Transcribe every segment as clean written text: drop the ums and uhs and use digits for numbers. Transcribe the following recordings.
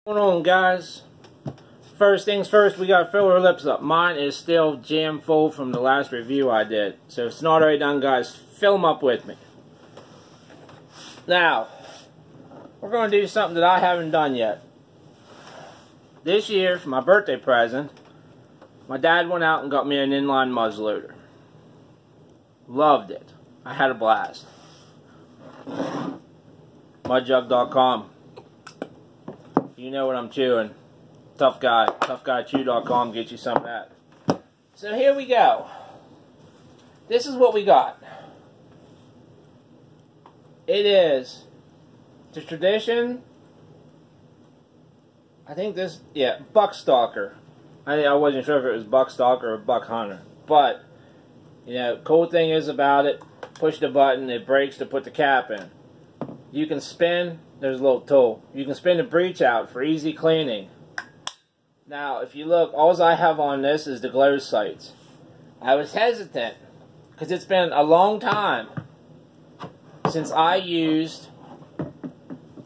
What's going on, guys? First things first, we gotta fill our lips up. Mine is still jam full from the last review I did. So if it's not already done, guys, fill them up with me. Now, we're gonna do something that I haven't done yet. This year, for my birthday present, my dad went out and got me an inline muzzleloader. Loved it. I had a blast. Mudjug.com. You know what I'm chewing. Tough guy. Toughguychew.com. Get you some of that. So here we go. This is what we got. It is the tradition. I think this, yeah, Buckstalker. I wasn't sure if it was Buckstalker or Buck Hunter. But, you know, cool thing is about it, push the button, it breaks to put the cap in. You can spin, there's a little tool. You can spin the breech out for easy cleaning. Now, if you look, all I have on this is the glow sights. I was hesitant, because it's been a long time since I used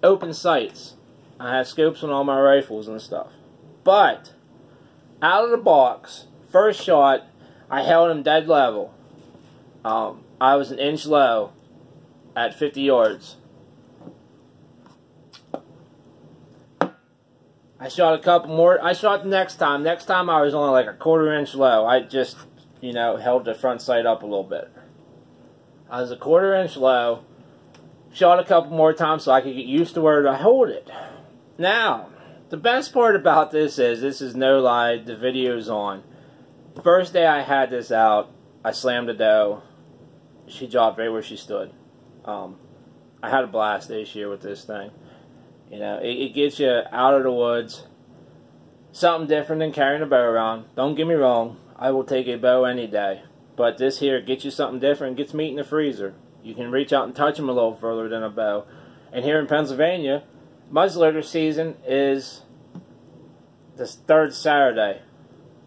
open sights. I have scopes on all my rifles and stuff. But, out of the box, first shot, I held him dead level. I was an inch low at 50 yards. I shot a couple more. I shot the next time. Next time I was only like a quarter-inch low. I just, you know, held the front sight up a little bit. I was a quarter-inch low. Shot a couple more times so I could get used to where to hold it. Now, the best part about this is no lie, the video's on. First day I had this out, I slammed the doe. She dropped right where she stood. I had a blast this year with this thing. You know, it gets you out of the woods. Something different than carrying a bow around. Don't get me wrong, I will take a bow any day. But this here gets you something different, gets meat in the freezer. You can reach out and touch them a little further than a bow. And here in Pennsylvania, muzzleloader season is the third Saturday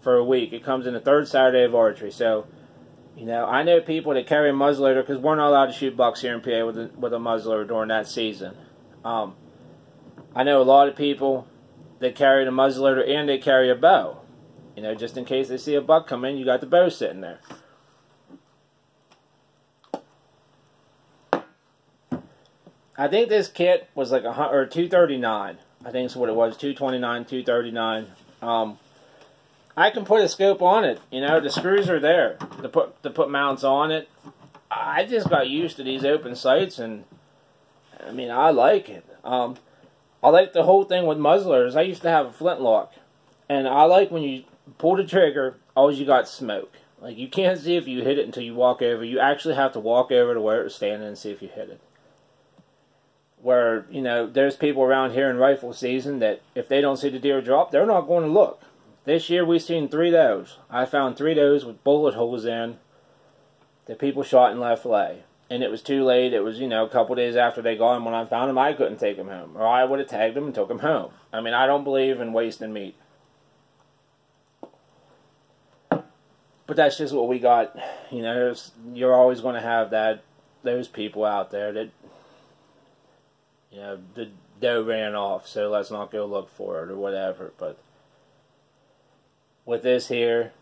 for a week. It comes in the third Saturday of archery. So, you know, I know people that carry a muzzleloader because we're not allowed to shoot bucks here in PA with a muzzleloader during that season. I know a lot of people that carry the muzzleloader and they carry a bow. You know, just in case they see a buck come in, you got the bow sitting there. I think this kit was like $239. I think that's what it was, $229, $239. I can put a scope on it. You know, the screws are there to put mounts on it. I just got used to these open sights, and I mean, I like it. I like the whole thing with muzzleloaders. I used to have a flintlock, and I like when you pull the trigger, all you got smoke. Like, you can't see if you hit it until you walk over. You actually have to walk over to where it was standing and see if you hit it. Where, you know, there's people around here in rifle season that if they don't see the deer drop, they're not going to look. This year we've seen 3 does. I found 3 does with bullet holes in that people shot in left leg. And it was too late. It was, you know, a couple days after they got him. When I found him, I couldn't take him home. Or I would have tagged him and took him home. I mean, I don't believe in wasting meat. But that's just what we got. You know, you're always going to have those people out there that, you know, the doe ran off, so let's not go look for it or whatever. But with this here,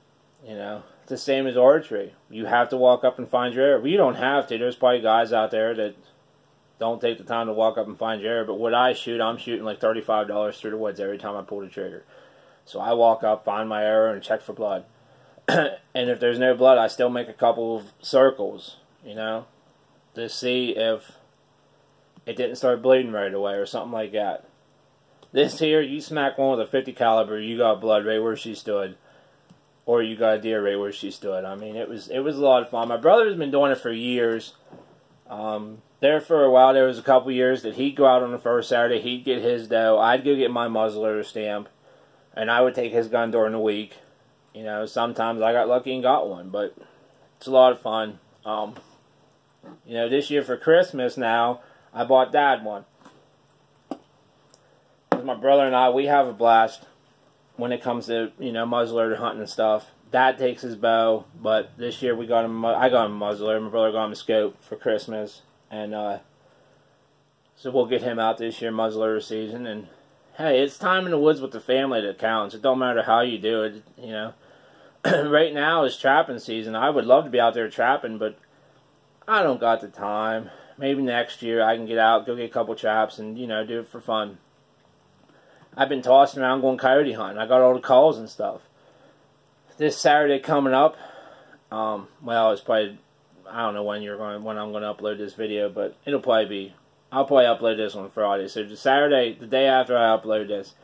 you know, it's the same as archery. You have to walk up and find your arrow. Well, you don't have to. There's probably guys out there that don't take the time to walk up and find your arrow. But what I shoot, I'm shooting like $35 through the woods every time I pull the trigger. So I walk up, find my arrow, and check for blood. And if there's no blood, I still make a couple of circles, you know, to see if it didn't start bleeding right away or something like that. This here, you smack one with a 50 caliber, you got blood right where she stood. Or you got a deer right where she stood. I mean, it was a lot of fun. My brother's been doing it for years. There for a while, there was a couple years that he'd go out on the first Saturday, he'd get his doe, I'd go get my muzzleloader stamp, and I would take his gun during the week. You know, sometimes I got lucky and got one, but it's a lot of fun. You know, this year for Christmas now, I bought Dad one. With my brother and I, we have a blast when it comes to, you know, muzzleloader hunting and stuff. Dad takes his bow, but this year I got him a muzzleloader. My brother got him a scope for Christmas, and so we'll get him out this year, muzzleloader season, and hey, it's time in the woods with the family that counts. It don't matter how you do it, you know. Right now is trapping season. I would love to be out there trapping, but I don't got the time. Maybe next year I can get out, go get a couple traps, and, you know, do it for fun. I've been tossing around going coyote hunting. I got all the calls and stuff. This Saturday coming up, well, it's probably, I don't know when I'm going to upload this video, but it'll probably be, I'll probably upload this on Friday. So the Saturday, the day after I upload this,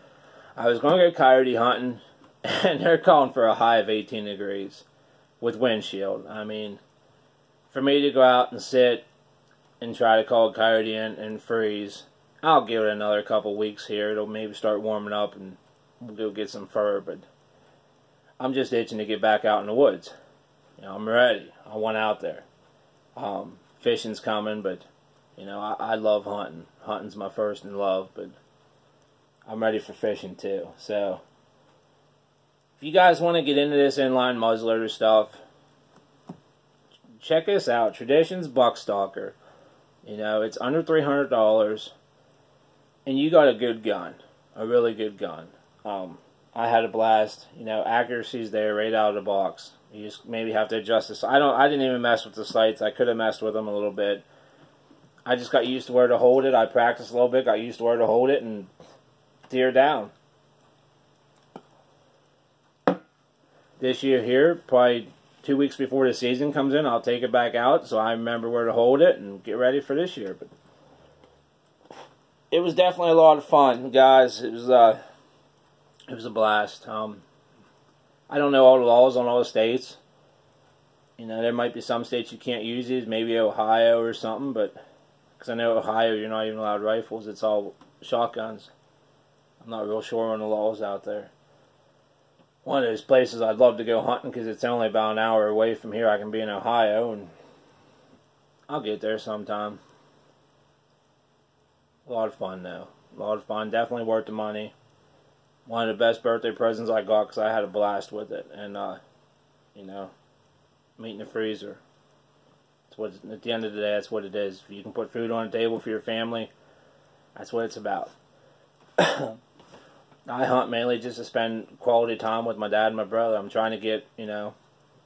I was going to go coyote hunting, and they're calling for a high of 18 degrees with windshield. I mean, for me to go out and sit and try to call a coyote in and freeze, I'll give it another couple weeks here. It'll maybe start warming up and we'll go get some fur, but I'm just itching to get back out in the woods. You know, I'm ready. I want out there. Fishing's coming, but, you know, I love hunting. Hunting's my first in love, but I'm ready for fishing too. So, if you guys want to get into this inline muzzleloader stuff, check this out. Tradition's Buckstalker. You know, it's under $300, and you got a good gun, a really good gun. I had a blast. You know, accuracy's there right out of the box. You just maybe have to adjust this. I didn't even mess with the sights. I could have messed with them a little bit. I just got used to where to hold it. I practiced a little bit, got used to where to hold it, and tear down. This year here, probably 2 weeks before the season comes in, I'll take it back out so I remember where to hold it and get ready for this year. But it was definitely a lot of fun, guys. It was a blast. I don't know all the laws on all the states. You know, there might be some states you can't use these, maybe Ohio or something, but because I know Ohio, you're not even allowed rifles, it's all shotguns. I'm not real sure on the laws out there. One of those places I'd love to go hunting because it's only about an hour away from here. I can be in Ohio, and I'll get there sometime. A lot of fun, though. A lot of fun. Definitely worth the money. One of the best birthday presents I got because I had a blast with it. And, you know, meat in the freezer. It's what, at the end of the day, that's what it is. If you can put food on the table for your family, that's what it's about. I hunt mainly just to spend quality time with my dad and my brother. I'm trying to get, you know,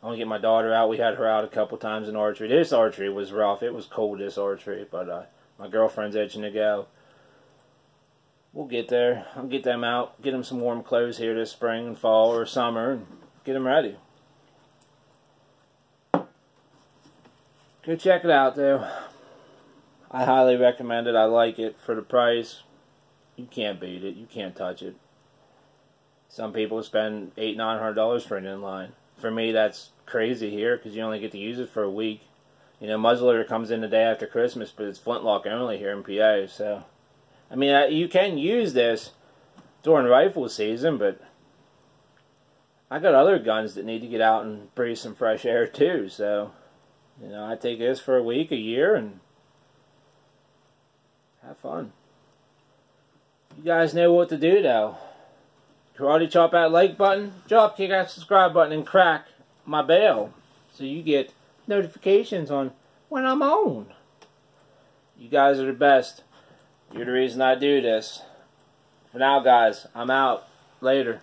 I want to get my daughter out. We had her out a couple times in archery. This archery was rough. It was cold, this archery, but my girlfriend's itching to go. We'll get there. I'll get them out, get them some warm clothes here this spring and fall or summer, and get them ready. Go check it out, though. I highly recommend it. I like it. For the price, you can't beat it. You can't touch it. Some people spend $800, $900 for an inline. For me, that's crazy here because you only get to use it for a week. You know, muzzleloader comes in the day after Christmas, but it's flintlock only here in PA. So, I mean, you can use this during rifle season, but I got other guns that need to get out and breathe some fresh air too. So, you know, I take this for a week, a year, and have fun. You guys know what to do, though. Karate chop that like button, drop kick that subscribe button, and crack my bell so you get notifications on when I'm on. You guys are the best. You're the reason I do this. For now, guys, I'm out. Later.